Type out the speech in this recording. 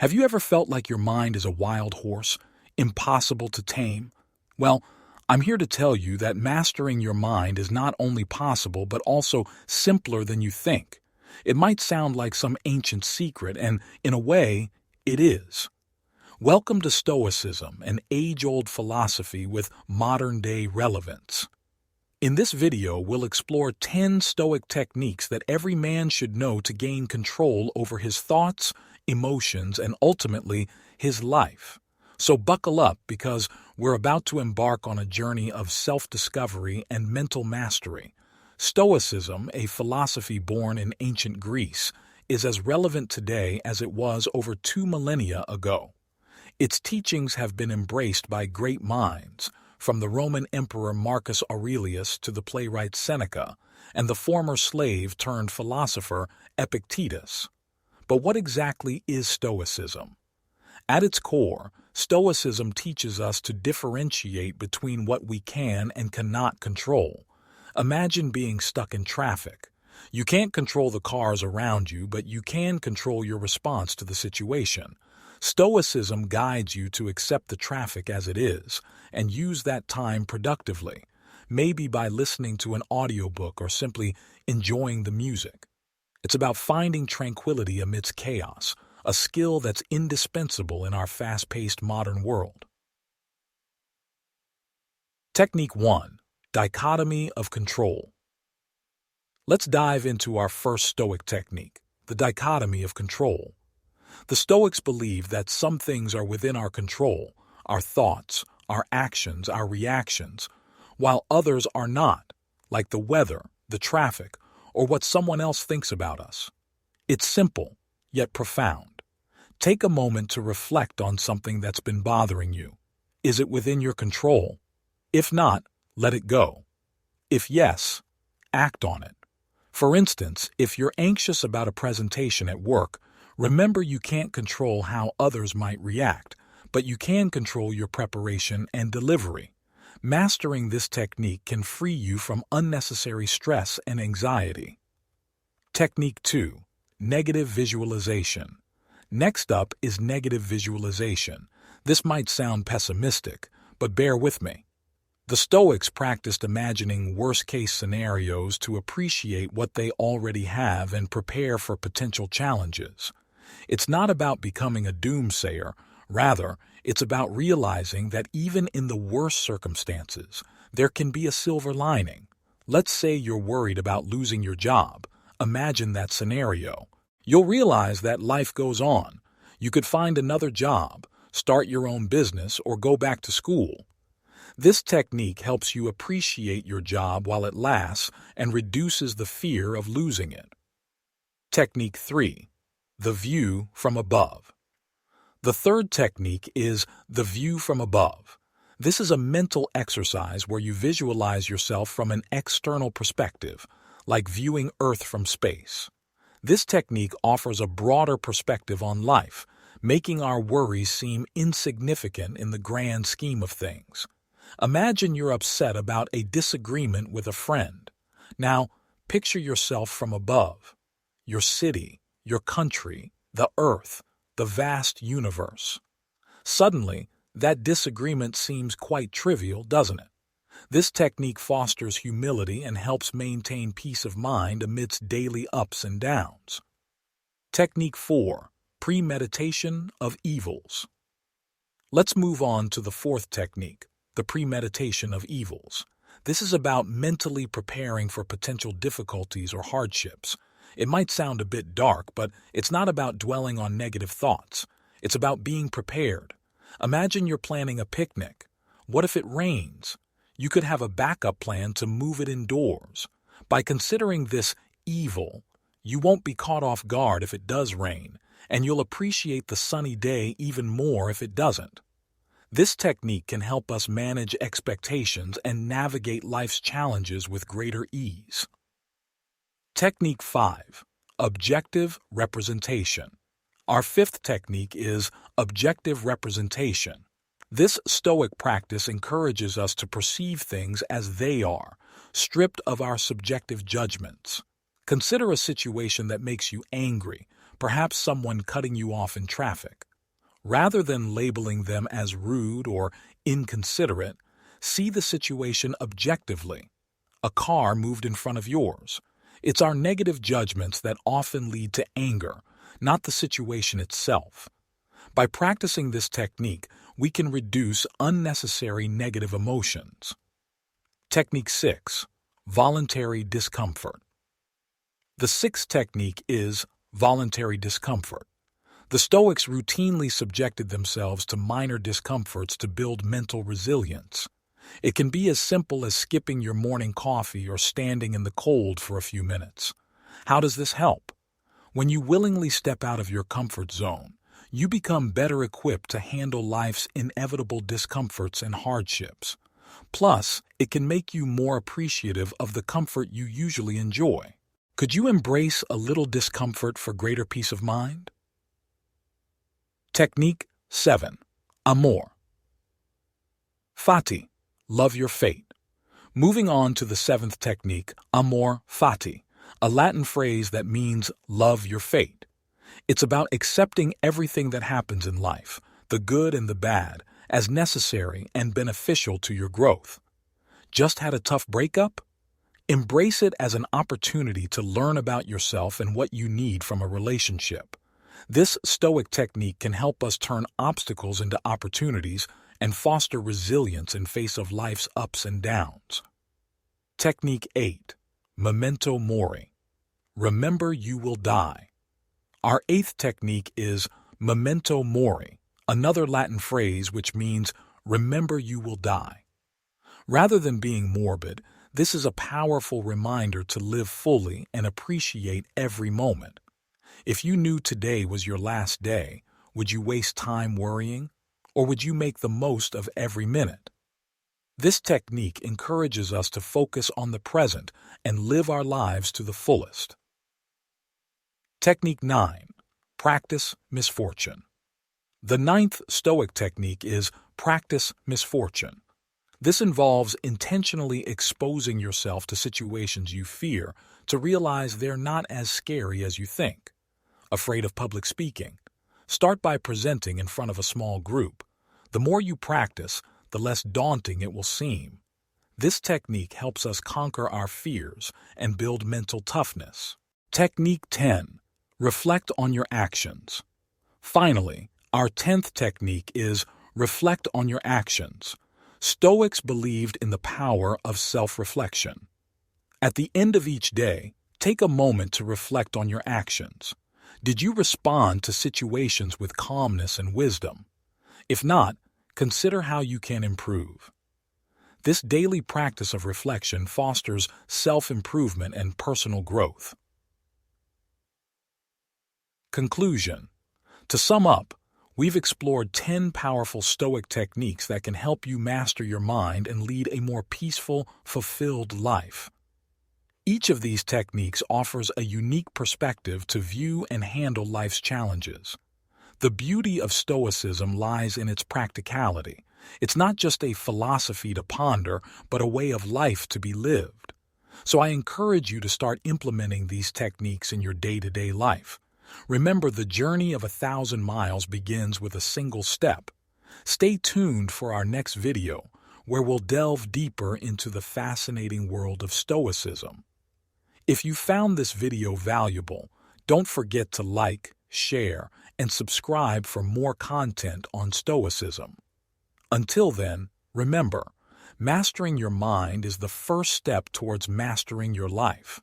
Have you ever felt like your mind is a wild horse, impossible to tame? Well, I'm here to tell you that mastering your mind is not only possible but also simpler than you think. It might sound like some ancient secret, and in a way, it is. Welcome to Stoicism, an age-old philosophy with modern-day relevance. In this video, we'll explore 10 Stoic techniques that every man should know to gain control over his thoughts, emotions, and ultimately, his life. So buckle up because we're about to embark on a journey of self-discovery and mental mastery. Stoicism, a philosophy born in ancient Greece, is as relevant today as it was over 2 millennia ago. Its teachings have been embraced by great minds, from the Roman Emperor Marcus Aurelius to the playwright Seneca, and the former slave-turned-philosopher Epictetus. But what exactly is Stoicism? At its core, Stoicism teaches us to differentiate between what we can and cannot control. Imagine being stuck in traffic. You can't control the cars around you, but you can control your response to the situation. Stoicism guides you to accept the traffic as it is and use that time productively, maybe by listening to an audiobook or simply enjoying the music. It's about finding tranquility amidst chaos, a skill that's indispensable in our fast-paced modern world. Technique 1. Dichotomy of control. Let's dive into our first Stoic technique, the dichotomy of control. The Stoics believe that some things are within our control, our thoughts, our actions, our reactions, while others are not, like the weather, the traffic, or what someone else thinks about us. It's simple, yet profound. Take a moment to reflect on something that's been bothering you. Is it within your control? If not, let it go. If yes, act on it. For instance, if you're anxious about a presentation at work, remember you can't control how others might react, but you can control your preparation and delivery. Mastering this technique can free you from unnecessary stress and anxiety. Technique 2. Negative visualization. Next up is negative visualization. This might sound pessimistic, but bear with me. The Stoics practiced imagining worst-case scenarios to appreciate what they already have and prepare for potential challenges. It's not about becoming a doomsayer. Rather, it's about realizing that even in the worst circumstances, there can be a silver lining. Let's say you're worried about losing your job. Imagine that scenario. You'll realize that life goes on. You could find another job, start your own business, or go back to school. This technique helps you appreciate your job while it lasts and reduces the fear of losing it. Technique 3. The view from above. The third technique is the view from above. This is a mental exercise where you visualize yourself from an external perspective, like viewing Earth from space. This technique offers a broader perspective on life, making our worries seem insignificant in the grand scheme of things. Imagine you're upset about a disagreement with a friend. Now, picture yourself from above. Your city, your country, the earth, the vast universe. Suddenly, that disagreement seems quite trivial, doesn't it? This technique fosters humility and helps maintain peace of mind amidst daily ups and downs. Technique 4. Premeditation of evils. Let's move on to the fourth technique, the premeditation of evils. This is about mentally preparing for potential difficulties or hardships. It might sound a bit dark, but it's not about dwelling on negative thoughts. It's about being prepared. Imagine you're planning a picnic. What if it rains? You could have a backup plan to move it indoors. By considering this evil, you won't be caught off guard if it does rain, and you'll appreciate the sunny day even more if it doesn't. This technique can help us manage expectations and navigate life's challenges with greater ease. Technique 5. Objective representation. Our fifth technique is objective representation. This Stoic practice encourages us to perceive things as they are, stripped of our subjective judgments. Consider a situation that makes you angry, perhaps someone cutting you off in traffic. Rather than labeling them as rude or inconsiderate, see the situation objectively. A car moved in front of yours. It's our negative judgments that often lead to anger, not the situation itself. By practicing this technique, we can reduce unnecessary negative emotions. Technique 6. Voluntary discomfort. The sixth technique is voluntary discomfort. The Stoics routinely subjected themselves to minor discomforts to build mental resilience. It can be as simple as skipping your morning coffee or standing in the cold for a few minutes. How does this help? When you willingly step out of your comfort zone, you become better equipped to handle life's inevitable discomforts and hardships. Plus, it can make you more appreciative of the comfort you usually enjoy. Could you embrace a little discomfort for greater peace of mind? Technique 7. Amor fati. Love your fate. Moving on to the seventh technique, amor fati, a Latin phrase that means love your fate. It's about accepting everything that happens in life, the good and the bad, as necessary and beneficial to your growth. Just had a tough breakup? Embrace it as an opportunity to learn about yourself and what you need from a relationship. This Stoic technique can help us turn obstacles into opportunities and foster resilience in face of life's ups and downs. Technique 8. Memento mori. Remember you will die. Our eighth technique is memento mori, another Latin phrase which means remember you will die. Rather than being morbid, this is a powerful reminder to live fully and appreciate every moment. If you knew today was your last day, would you waste time worrying, or would you make the most of every minute? This technique encourages us to focus on the present and live our lives to the fullest. Technique 9. Practice misfortune. The ninth Stoic technique is practice misfortune. This involves intentionally exposing yourself to situations you fear to realize they're not as scary as you think. Afraid of public speaking? Start by presenting in front of a small group. The more you practice, the less daunting it will seem. This technique helps us conquer our fears and build mental toughness. Technique 10. Reflect on your actions. Finally, our 10th technique is reflect on your actions. Stoics believed in the power of self-reflection. At the end of each day, take a moment to reflect on your actions. Did you respond to situations with calmness and wisdom? If not, consider how you can improve. This daily practice of reflection fosters self-improvement and personal growth. Conclusion. To sum up, we've explored 10 powerful Stoic techniques that can help you master your mind and lead a more peaceful, fulfilled life. Each of these techniques offers a unique perspective to view and handle life's challenges. The beauty of Stoicism lies in its practicality. It's not just a philosophy to ponder, but a way of life to be lived. So I encourage you to start implementing these techniques in your day-to-day life. Remember, the journey of 1,000 miles begins with a single step. Stay tuned for our next video, where we'll delve deeper into the fascinating world of Stoicism. If you found this video valuable, don't forget to like, share, and subscribe for more content on Stoicism. Until then, remember, mastering your mind is the first step towards mastering your life.